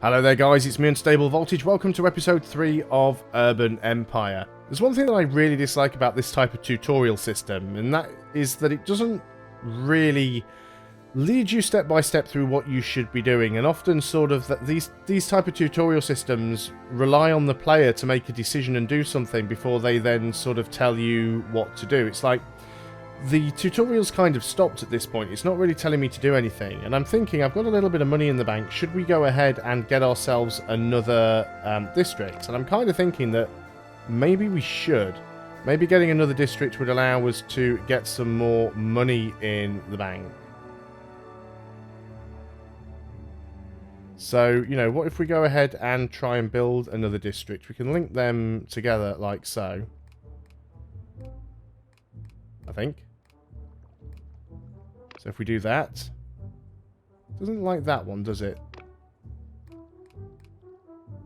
Hello there guys, it's me Unstable Voltage. Welcome to episode 3 of Urban Empire. There's one thing that I really dislike about this type of tutorial system, and that is that it doesn't really lead you step by step through what you should be doing, and often sort of that these type of tutorial systems rely on the player to make a decision and do something before they then sort of tell you what to do. It's like the tutorial's kind of stopped at this point. It's not really telling me to do anything. And I'm thinking, I've got a little bit of money in the bank. Should we go ahead and get ourselves another district? And I'm kind of thinking that maybe we should. Maybe getting another district would allow us to get some more money in the bank. So, you know, what if we go ahead and try and build another district? We can link them together like so. I think. So if we do that, doesn't like that one, does it?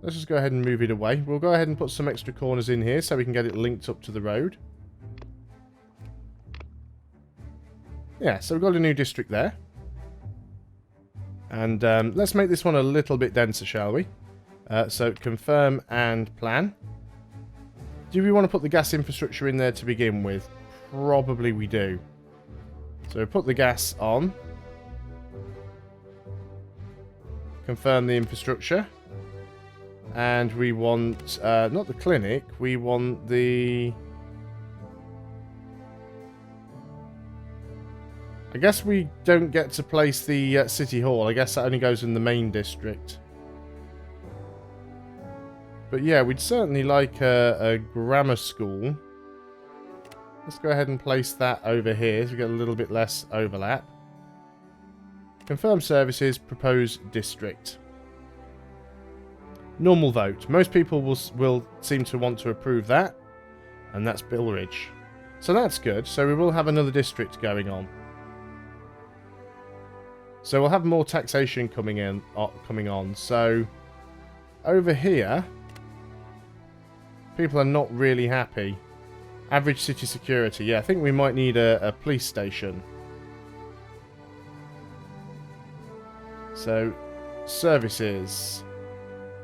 Let's just go ahead and move it away. We'll go ahead and put some extra corners in here so we can get it linked up to the road. Yeah, so we've got a new district there. And let's make this one a little bit denser, shall we? So confirm and plan. Do we want to put the gas infrastructure in there to begin with? Probably we do. So we put the gas on. Confirm the infrastructure. And we want, not the clinic, we want the... I guess we don't get to place the city hall. I guess that only goes in the main district. But yeah, we'd certainly like a grammar school. Let's go ahead and place that over here so we get a little bit less overlap. Confirm services, propose district. Normal vote. Most people will seem to want to approve that. And that's Billridge. So that's good. So we will have another district going on. So we'll have more taxation coming on. So over here, people are not really happy. Average city security. Yeah, I think we might need a police station. So, services.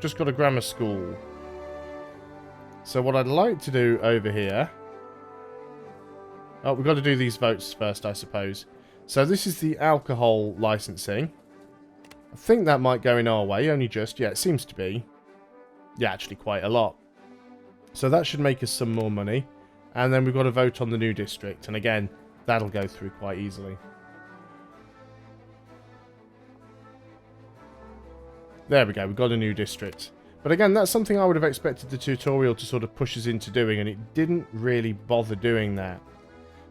Just got a grammar school. So what I'd like to do over here... Oh, we've got to do these votes first, I suppose. So this is the alcohol licensing. I think that might go in our way, only just. Yeah, it seems to be. Yeah, actually quite a lot. So that should make us some more money. And then we've got to vote on the new district. And again, that'll go through quite easily. There we go, we've got a new district. But again, that's something I would have expected the tutorial to sort of push us into doing, and it didn't really bother doing that.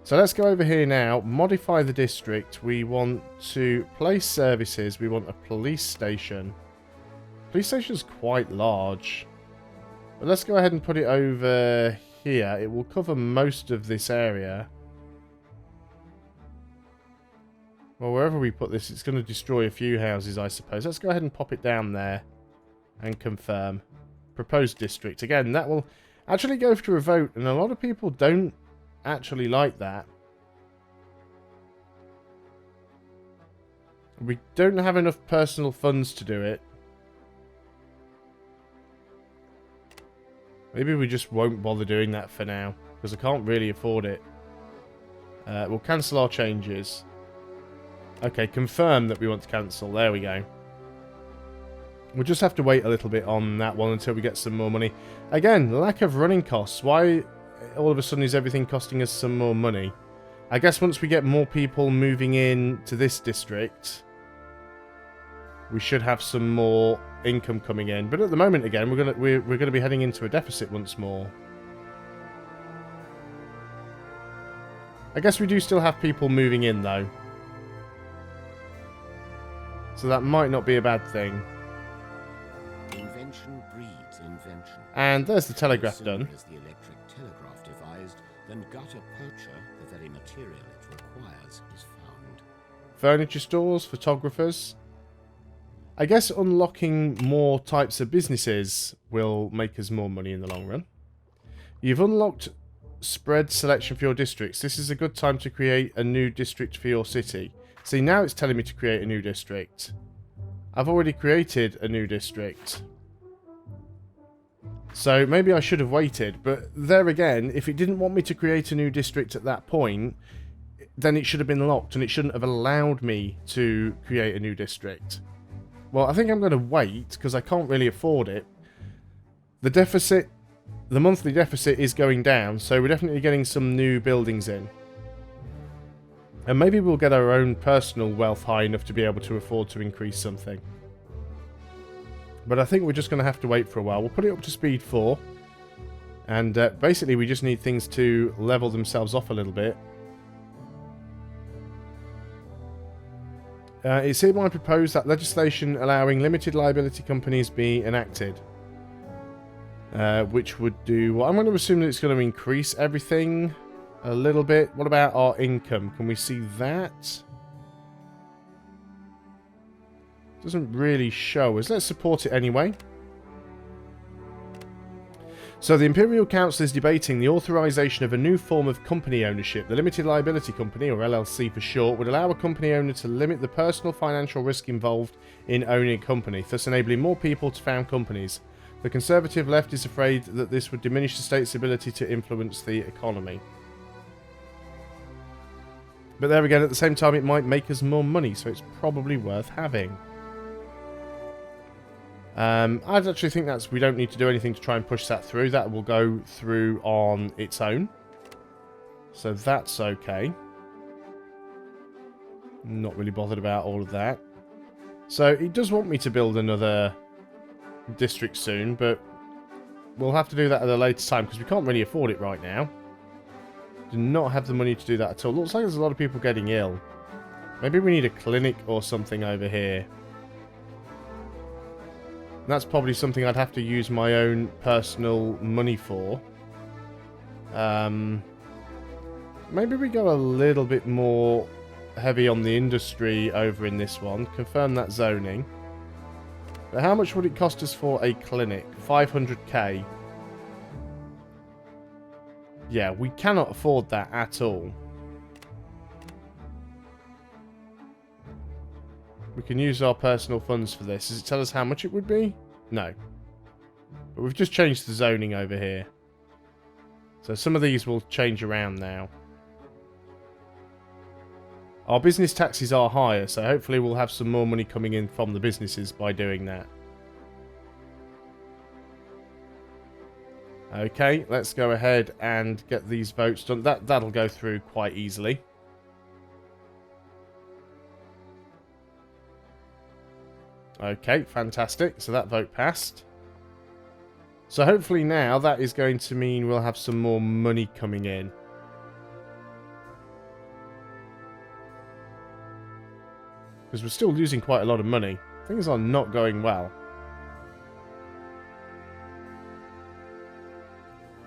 So let's go over here now, modify the district. We want to place services, we want a police station. Police station's quite large. But let's go ahead and put it over here. It will cover most of this area. Well, wherever we put this, it's going to destroy a few houses, I suppose. Let's go ahead and pop it down there and confirm. Proposed district. Again, that will actually go through a vote, and a lot of people don't actually like that. We don't have enough personal funds to do it. Maybe we just won't bother doing that for now, because I can't really afford it. We'll cancel our changes. Okay, confirm that we want to cancel. There we go. We'll just have to wait a little bit on that one until we get some more money. Again, lack of running costs. Why all of a sudden is everything costing us some more money? I guess once we get more people moving in to this district, we should have some more income coming in. But at the moment, again, we're gonna be heading into a deficit once more. I guess we do still have people moving in though. So that might not be a bad thing. Invention breeds invention. And there's the telegraph done. As the electric telegraph devised, then gutta percha, the very material it requires, is found. Furniture stores, photographers. I guess unlocking more types of businesses will make us more money in the long run. You've unlocked spread selection for your districts. This is a good time to create a new district for your city. See, now it's telling me to create a new district. I've already created a new district. So maybe I should have waited, but there again, if it didn't want me to create a new district at that point, then it should have been locked and it shouldn't have allowed me to create a new district. Well, I think I'm going to wait because I can't really afford it. The deficit, the monthly deficit is going down, so we're definitely getting some new buildings in. And maybe we'll get our own personal wealth high enough to be able to afford to increase something. But I think we're just going to have to wait for a while. We'll put it up to speed 4. And basically we just need things to level themselves off a little bit. It's hereby proposed that legislation allowing limited liability companies be enacted. Which would do... Well, I'm going to assume that it's going to increase everything a little bit. What about our income? Can we see that? Doesn't really show us. Let's support it anyway. So the Imperial Council is debating the authorization of a new form of company ownership. The Limited Liability Company, or LLC for short, would allow a company owner to limit the personal financial risk involved in owning a company, thus enabling more people to found companies. The conservative left is afraid that this would diminish the state's ability to influence the economy. But there again, at the same time, it might make us more money, so it's probably worth having. I'd actually think we don't need to do anything to try and push that through. That will go through on its own. So that's okay. Not really bothered about all of that. So it does want me to build another district soon, but we'll have to do that at a later time because we can't really afford it right now. Do not have the money to do that at all. Looks like there's a lot of people getting ill. Maybe we need a clinic or something over here. That's probably something I'd have to use my own personal money for. Maybe we go a little bit more heavy on the industry over in this one. Confirm that zoning. But how much would it cost us for a clinic? 500k. Yeah, we cannot afford that at all. We can use our personal funds for this. Does it tell us how much it would be? No. But we've just changed the zoning over here. So some of these will change around now. Our business taxes are higher, so hopefully we'll have some more money coming in from the businesses by doing that. Okay, let's go ahead and get these votes done. That'll go through quite easily. Okay, fantastic. So that vote passed. So hopefully now that is going to mean we'll have some more money coming in. Because we're still losing quite a lot of money. Things are not going well.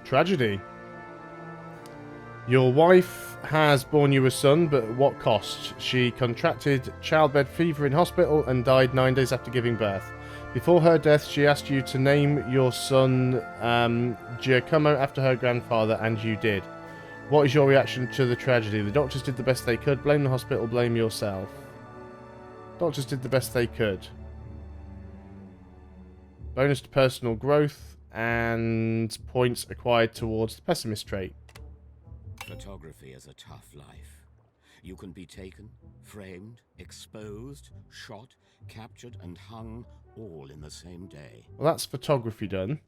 Tragedy. Your wife has borne you a son, but at what cost? She contracted childbed fever in hospital and died 9 days after giving birth. Before her death, she asked you to name your son Giacomo after her grandfather, and you did. What is your reaction to the tragedy? The doctors did the best they could. Blame the hospital, blame yourself. Doctors did the best they could. Bonus to personal growth and points acquired towards the pessimist trait. Photography is a tough life. You can be taken, framed, exposed, shot, captured, and hung all in the same day. Well, that's photography done.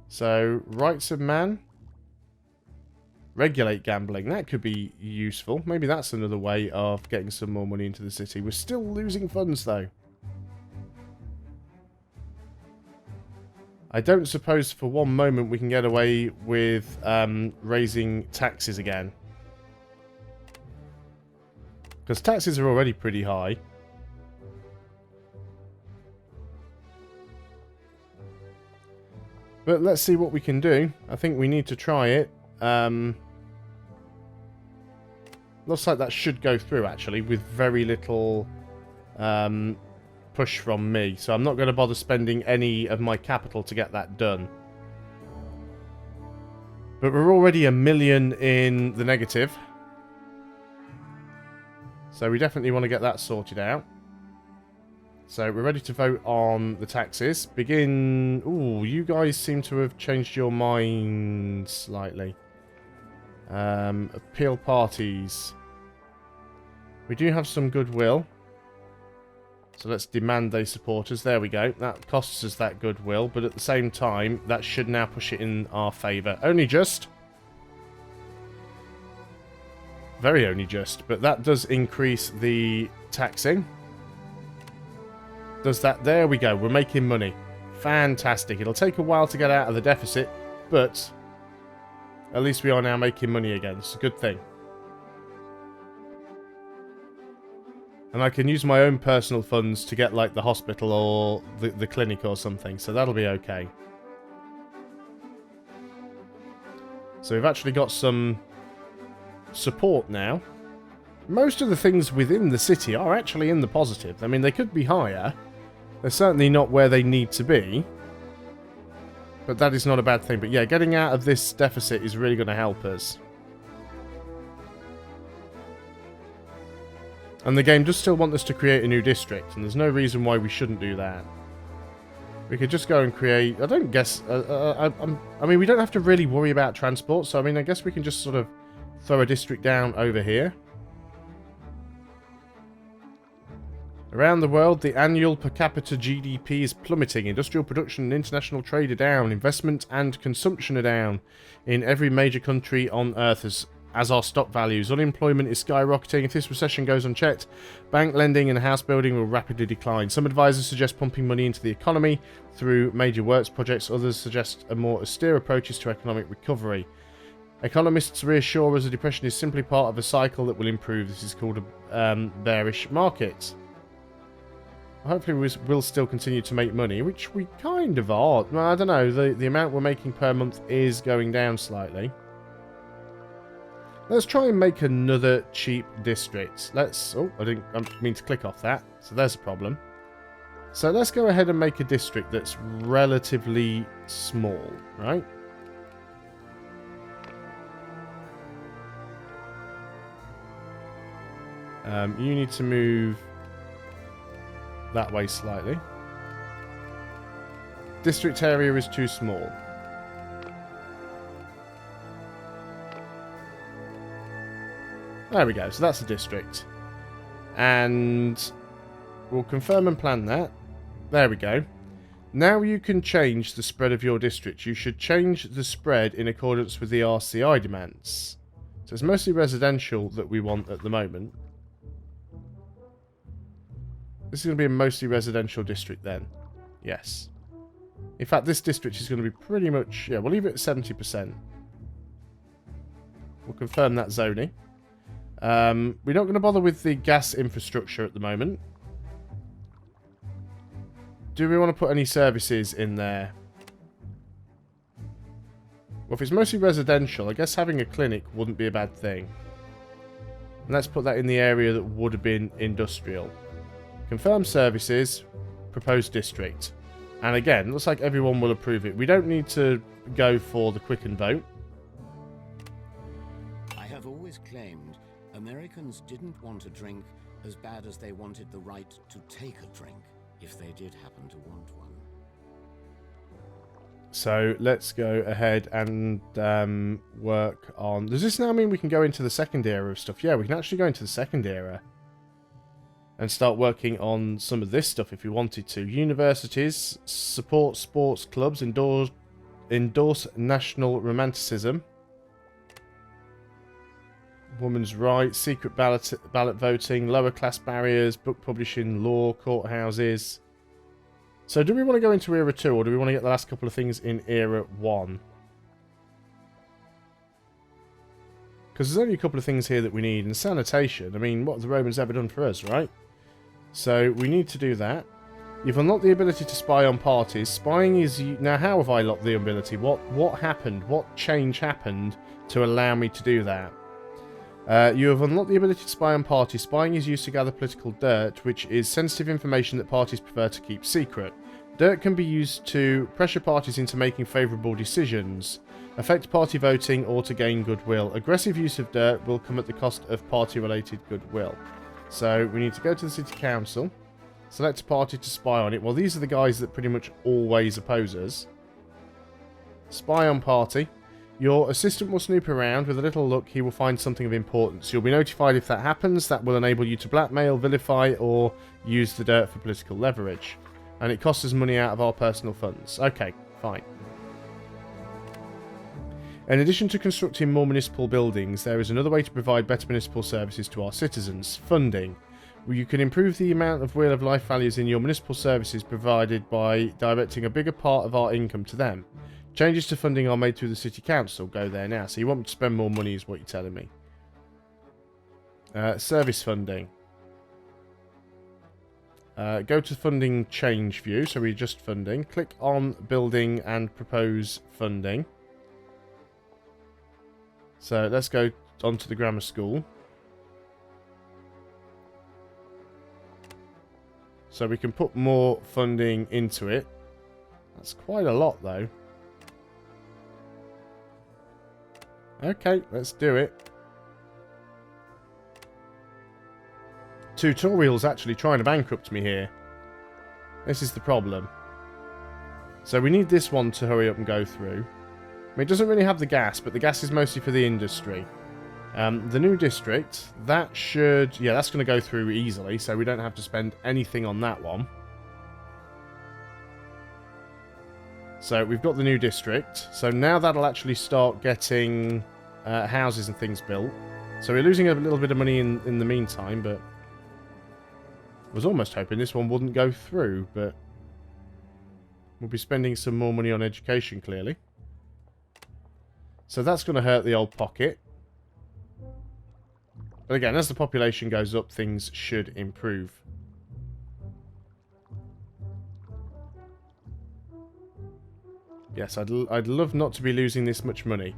So, rights of man. Regulate gambling. That could be useful. Maybe that's another way of getting some more money into the city. We're still losing funds, though. I don't suppose for one moment we can get away with raising taxes again. Because taxes are already pretty high. But let's see what we can do. I think we need to try it. Looks like that should go through, actually, with very little push from me. So I'm not going to bother spending any of my capital to get that done. But we're already $1 million in the negative. So we definitely want to get that sorted out. So we're ready to vote on the taxes. Begin... Ooh, you guys seem to have changed your mind slightly. Appeal parties. We do have some goodwill. So let's demand they support us. There we go. That costs us that goodwill. But at the same time, that should now push it in our favour. Only just. Very only just. But that does increase the taxing. Does that? There we go. We're making money. Fantastic. It'll take a while to get out of the deficit. But at least we are now making money again. It's a good thing. And I can use my own personal funds to get, like, the hospital or the clinic or something. So that'll be okay. So we've actually got some support now. Most of the things within the city are actually in the positive. I mean, they could be higher. They're certainly not where they need to be. But that is not a bad thing. But yeah, getting out of this deficit is really going to help us. And the game does still want us to create a new district, and there's no reason why we shouldn't do that. We could just go and create... I don't guess... I mean, we don't have to really worry about transport, so I mean, I guess we can just sort of throw a district down over here. Around the world, the annual per capita GDP is plummeting. Industrial production and international trade are down. Investment and consumption are down in every major country on Earth, as are stock values. Unemployment is skyrocketing. If this recession goes unchecked, bank lending and house building will rapidly decline. Some advisors suggest pumping money into the economy through major works projects. Others suggest a more austere approaches to economic recovery. Economists reassure us the depression is simply part of a cycle that will improve. This is called a bearish market. Hopefully we'll still continue to make money, which we kind of are. Well, I don't know. The amount we're making per month is going down slightly. Let's try and make another cheap district. Let's... Oh, I didn't mean to click off that. So there's a problem. So let's go ahead and make a district that's relatively small, right? You need to move that way slightly. District area is too small. There we go, so that's a district. And we'll confirm and plan that. There we go. Now you can change the spread of your district. You should change the spread in accordance with the RCI demands. So it's mostly residential that we want at the moment. This is going to be a mostly residential district then. Yes. In fact, this district is going to be pretty much... Yeah, we'll leave it at 70%. We'll confirm that zoning. We're not going to bother with the gas infrastructure at the moment. Do we want to put any services in there? Well, if it's mostly residential, I guess having a clinic wouldn't be a bad thing. And let's put that in the area that would have been industrial. Confirm services, proposed district. And again, looks like everyone will approve it. We don't need to go for the quicken vote. I have always claimed Americans didn't want a drink as bad as they wanted the right to take a drink, if they did happen to want one. So let's go ahead and work on... Does this now mean we can go into the second era of stuff? Yeah, we can actually go into the second era. And start working on some of this stuff if we wanted to. Universities, support sports clubs, endorse national romanticism. Women's rights, secret ballot voting, lower class barriers, book publishing, law, courthouses. So do we want to go into Era 2 or do we want to get the last couple of things in Era 1? Because there's only a couple of things here that we need. And sanitation, I mean, what have the Romans ever done for us, right? So we need to do that. You've unlocked the ability to spy on parties. Spying is... Now, how have I locked the ability? What happened? What change happened to allow me to do that? You have unlocked the ability to spy on parties. Spying is used to gather political dirt, which is sensitive information that parties prefer to keep secret. Dirt can be used to pressure parties into making favourable decisions, affect party voting, or to gain goodwill. Aggressive use of dirt will come at the cost of party-related goodwill. So we need to go to the City Council. Select a party to spy on it. Well, these are the guys that pretty much always oppose us. Spy on party. Your assistant will snoop around. With a little luck, he will find something of importance. You'll be notified if that happens. That will enable you to blackmail, vilify, or use the dirt for political leverage. And it costs us money out of our personal funds. Okay, fine. In addition to constructing more municipal buildings, there is another way to provide better municipal services to our citizens. Funding. You can improve the amount of Wheel of Life values in your municipal services provided by directing a bigger part of our income to them. Changes to funding are made through the City Council. Go there now. So you want me to spend more money is what you're telling me. Service funding. Go to funding change view. So we adjust funding. Click on building and propose funding. So let's go onto the grammar school. So we can put more funding into it. That's quite a lot though. Okay, let's do it. Tutorial's actually trying to bankrupt me here. This is the problem. So we need this one to hurry up and go through. I mean, it doesn't really have the gas, but the gas is mostly for the industry. The new district, that should... yeah, that's going to go through easily, so we don't have to spend anything on that one. So we've got the new district. So now that'll actually start getting houses and things built. So we're losing a little bit of money in the meantime, but... I was almost hoping this one wouldn't go through, but... we'll be spending some more money on education, clearly. So that's going to hurt the old pocket. But again, as the population goes up, things should improve. Yes, I'd love not to be losing this much money.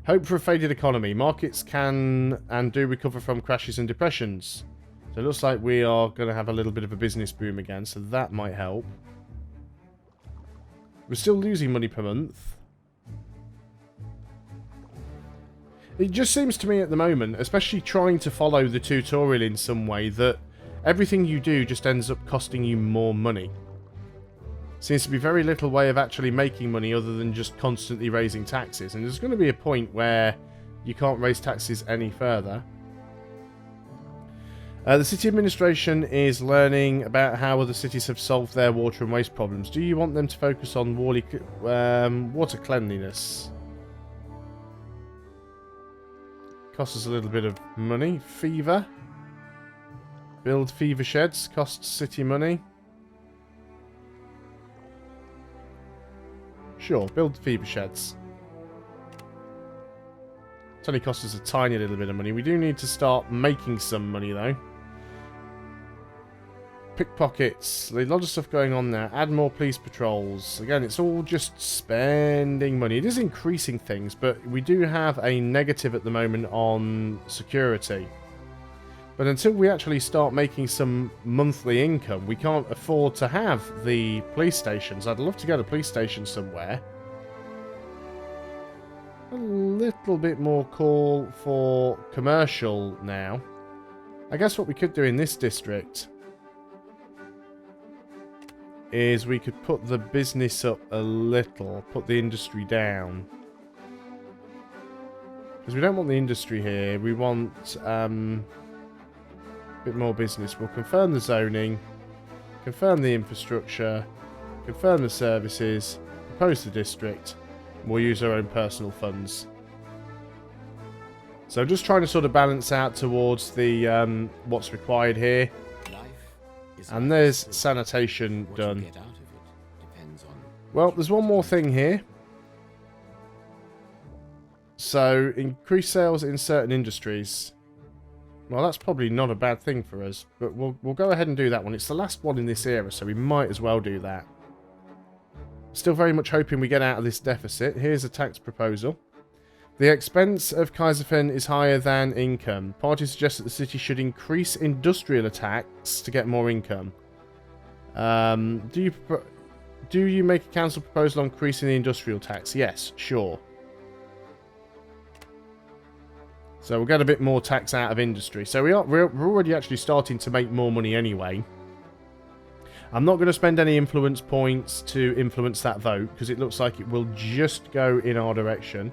Hope for a faded economy. Markets can and do recover from crashes and depressions. So it looks like we are going to have a little bit of a business boom again, so that might help. We're still losing money per month. It just seems to me at the moment, especially trying to follow the tutorial in some way, that everything you do just ends up costing you more money. Seems to be very little way of actually making money other than just constantly raising taxes. And there's going to be a point where you can't raise taxes any further. The city administration is learning about how other cities have solved their water and waste problems. Do you want them to focus on water cleanliness? Costs us a little bit of money. Fever. Build fever sheds. Costs city money. Sure, build fever sheds. It only costs us a tiny little bit of money. We do need to start making some money though. Pickpockets. There's a lot of stuff going on there. Add more police patrols. Again, it's all just spending money. It is increasing things, but we do have a negative at the moment on security. But until we actually start making some monthly income, we can't afford to have the police stations. I'd love to get a police station somewhere. A little bit more call for commercial now. I guess what we could do in this district is we could put the business up a little, put the industry down. Because we don't want the industry here, we want a bit more business. We'll confirm the zoning, confirm the infrastructure, confirm the services, propose the district, and we'll use our own personal funds. So just trying to sort of balance out towards the what's required here. And there's sanitation done. Well, there's one more thing here. So, increase sales in certain industries. Well, that's probably not a bad thing for us, but we'll go ahead and do that one. It's the last one in this era, so we might as well do that. Still very much hoping we get out of this deficit. Here's a tax proposal. The expense of Kaiserfen is higher than income. Party suggests that the city should increase industrial attacks to get more income. Do you make a council proposal on increasing the industrial tax? Yes, sure. So we'll get a bit more tax out of industry. So we're already actually starting to make more money anyway. I'm not going to spend any influence points to influence that vote, because it looks like it will just go in our direction.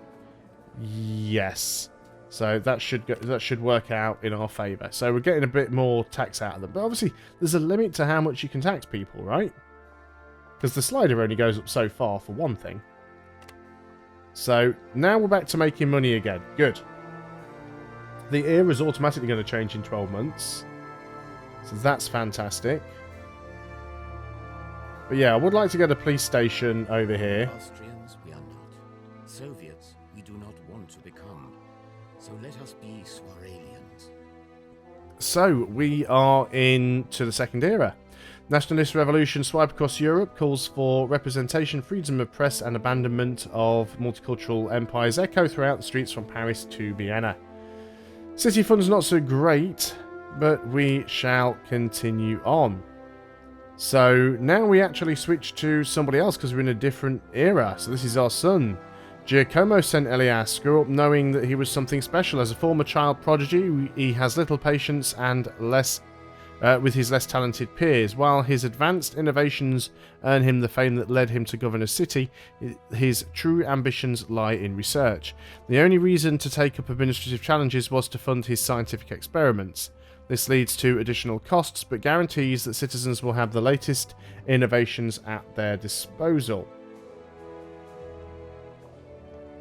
Yes. So that should work out in our favour. So we're getting a bit more tax out of them. But obviously, there's a limit to how much you can tax people, right? Because the slider only goes up so far, for one thing. So now we're back to making money again. Good. The era is automatically going to change in 12 months. So that's fantastic. But yeah, I would like to get a police station over here. Austrians we are not. Soviets we do not want to become. So let us be Swaralians. So we are into the second era. Nationalist revolution swipe across Europe calls for representation, freedom of press and abandonment of multicultural empires echo throughout the streets from Paris to Vienna. City funds not so great, but we shall continue on. So now we actually switch to somebody else because we're in a different era. So this is our son. Giacomo St. Elias grew up knowing that he was something special. As a former child prodigy, he has little patience and with his less talented peers. While his advanced innovations earn him the fame that led him to govern a city, his true ambitions lie in research. The only reason to take up administrative challenges was to fund his scientific experiments. This leads to additional costs, but guarantees that citizens will have the latest innovations at their disposal.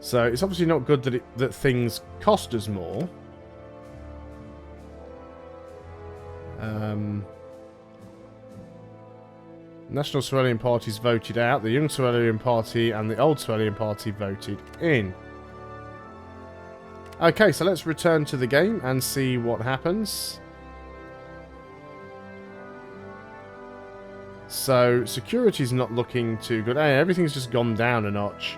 So it's obviously not good that things cost us more. National Swaralian parties voted out. The Young Swaralian Party and the Old Swaralian Party voted in. Okay, so let's return to the game and see what happens. So, security's not looking too good. Hey, everything's just gone down a notch.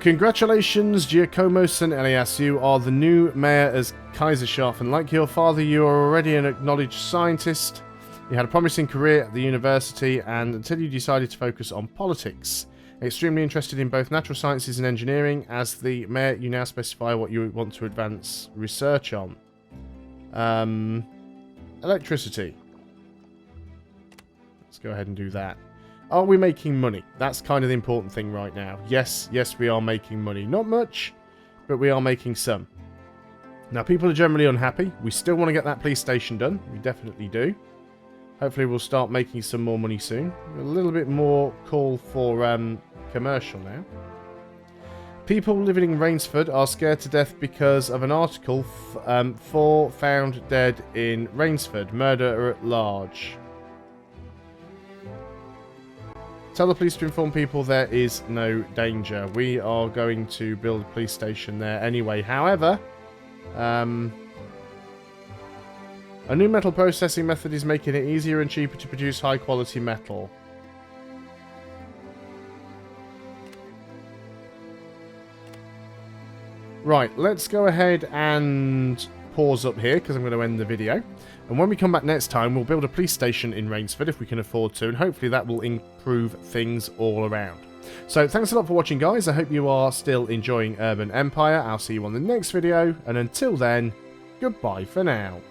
Congratulations, Giacomo St. Elias. You are the new mayor as Kaiserschaft. Like your father, you are already an acknowledged scientist. You had a promising career at the university, and until you decided to focus on politics. Extremely interested in both natural sciences and engineering. As the mayor, you now specify what you want to advance research on. Electricity. Let's go ahead and do that. Are we making money? That's kind of the important thing right now. Yes, we are making money. Not much, but we are making some. Now, people are generally unhappy. We still want to get that police station done. We definitely do. Hopefully, we'll start making some more money soon. A little bit more call for commercial now. People living in Rainsford are scared to death because of an article, 4 found dead in Rainsford, murder at large. Tell the police to inform people there is no danger. We are going to build a police station there anyway. However, a new metal processing method is making it easier and cheaper to produce high quality metal. Right, let's go ahead and pause up here because I'm going to end the video. And when we come back next time, we'll build a police station in Rainsford if we can afford to, and hopefully that will improve things all around. So thanks a lot for watching, guys. I hope you are still enjoying Urban Empire. I'll see you on the next video, and until then, goodbye for now.